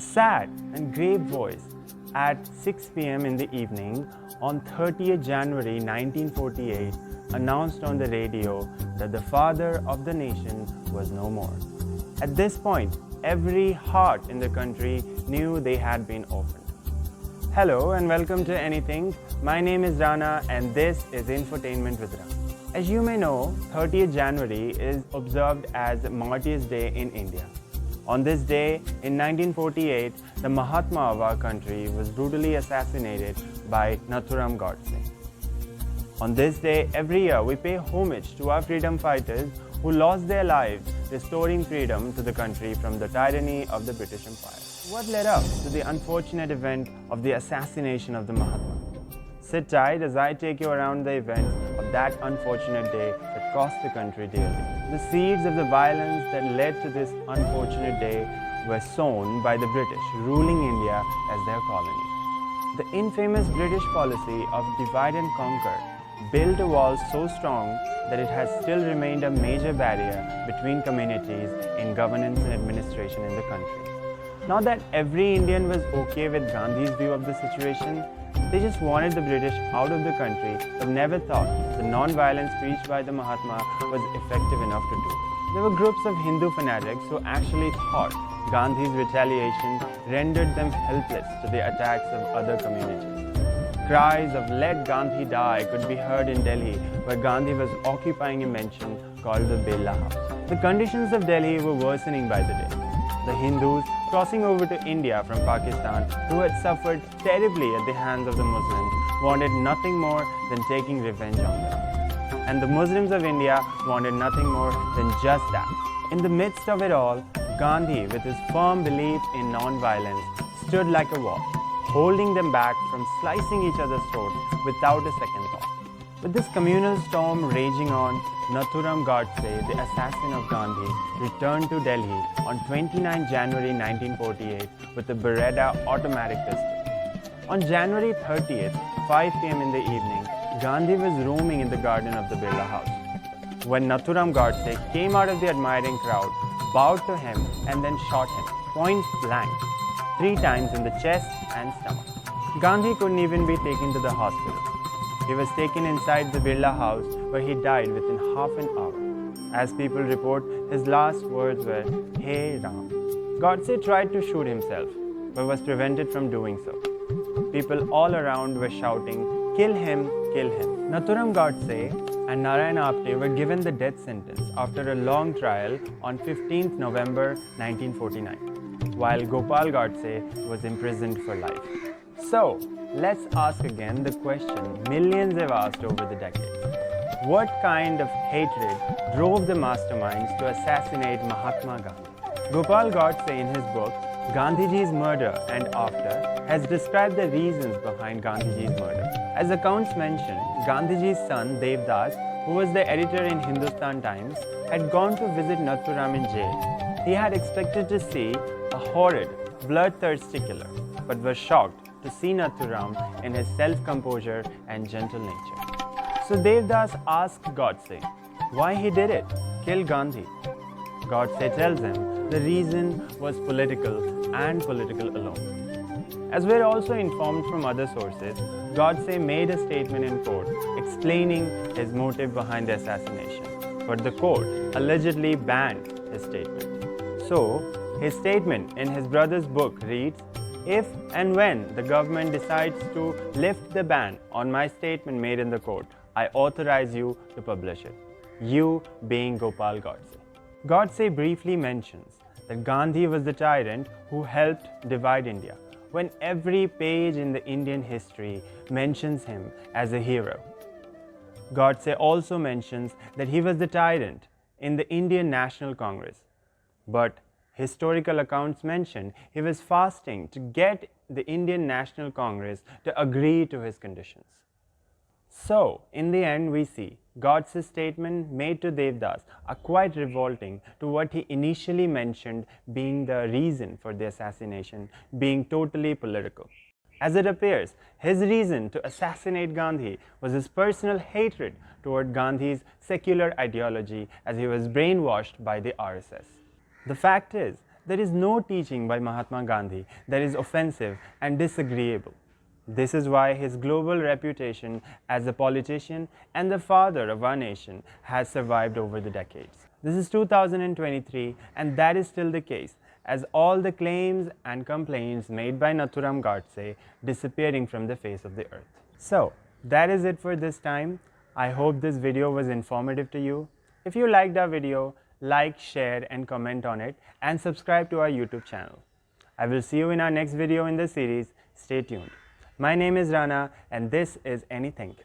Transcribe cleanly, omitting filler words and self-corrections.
A sad and grave voice at 6 p.m. in the evening on 30th January 1948 announced on the radio that the father of the nation was no more. At this point, every heart in the country knew they had been orphaned. Hello and welcome to Anything. My name is Rana and this is Infotainment with Rana. As you may know, 30th January is observed as Martyrs Day in India. On this day, in 1948, the Mahatma of our country was brutally assassinated by Nathuram Godse. On this day, every year, we pay homage to our freedom fighters who lost their lives restoring freedom to the country from the tyranny of the British Empire. What led up to the unfortunate event of the assassination of the Mahatma? Sit tight as I take you around the events of that unfortunate day that cost the country dearly. The seeds of the violence that led to this unfortunate day were sown by the British, ruling India as their colony. The infamous British policy of divide and conquer built a wall so strong that it has still remained a major barrier between communities in governance and administration in the country. Not that every Indian was okay with Gandhi's view of the situation. They just wanted the British out of the country, but never thought the non-violence preached by the Mahatma was effective enough to do it. There were groups of Hindu fanatics who actually thought Gandhi's retaliation rendered them helpless to the attacks of other communities. Cries of "Let Gandhi die" could be heard in Delhi, where Gandhi was occupying a mansion called the Birla House. The conditions of Delhi were worsening by the day. The Hindus crossing over to India from Pakistan, who had suffered terribly at the hands of the Muslims, wanted nothing more than taking revenge on them. And the Muslims of India wanted nothing more than just that. In the midst of it all, Gandhi, with his firm belief in non-violence, stood like a wall, holding them back from slicing each other's throats without a second thought. With this communal storm raging on, Nathuram Godse, the assassin of Gandhi, returned to Delhi on 29 January 1948 with a Beretta automatic pistol. On January 30th, 5 p.m. in the evening, Gandhi was roaming in the garden of the Birla House, when Nathuram Godse came out of the admiring crowd, bowed to him and then shot him, point blank, 3 times in the chest and stomach. Gandhi couldn't even be taken to the hospital. He was taken inside the Birla House, where he died within half an hour. As people report, his last words were, "Hey Ram." Godse tried to shoot himself, but was prevented from doing so. People all around were shouting, "Kill him, kill him." Nathuram Godse and Narayan Apte were given the death sentence after a long trial on 15th November 1949, while Gopal Godse was imprisoned for life. So, let's ask again the question millions have asked over the decades. What kind of hatred drove the masterminds to assassinate Mahatma Gandhi? Gopal Godse, in his book, Gandhiji's Murder and After, has described the reasons behind Gandhiji's murder. As accounts mention, Gandhiji's son, Devdas, who was the editor in Hindustan Times, had gone to visit Nathuram in jail. He had expected to see a horrid, bloodthirsty killer, but was shocked to see Nathuram in his self-composure and gentle nature. So Devdas asked Godse why he did it, kill Gandhi. Godse tells him the reason was political and political alone. As we're also informed from other sources, Godse made a statement in court explaining his motive behind the assassination, but the court allegedly banned his statement. So, his statement in his brother's book reads, "If and when the government decides to lift the ban on my statement made in the court, I authorize you to publish it." You being Gopal Godse. Godse briefly mentions that Gandhi was the tyrant who helped divide India, when every page in the Indian history mentions him as a hero. Godse also mentions that he was the tyrant in the Indian National Congress, but historical accounts mention he was fasting to get the Indian National Congress to agree to his conditions. So, in the end, we see Godse's statement made to Devdas are quite revolting to what he initially mentioned being the reason for the assassination being totally political. As it appears, his reason to assassinate Gandhi was his personal hatred toward Gandhi's secular ideology as he was brainwashed by the RSS. The fact is There is no teaching by Mahatma Gandhi that is offensive and disagreeable. This is why his global reputation as a politician and the father of our nation has survived over the decades. This is 2023 and that is still the case, as all the claims and complaints made by Nathuram Godse disappearing from the face of the earth. So, that is it for this time. I hope this video was informative to you. If you liked our video, like, share and comment on it and subscribe to our YouTube channel. I will see you in our next video in the series. Stay tuned. My name is Rana and this is Nethink.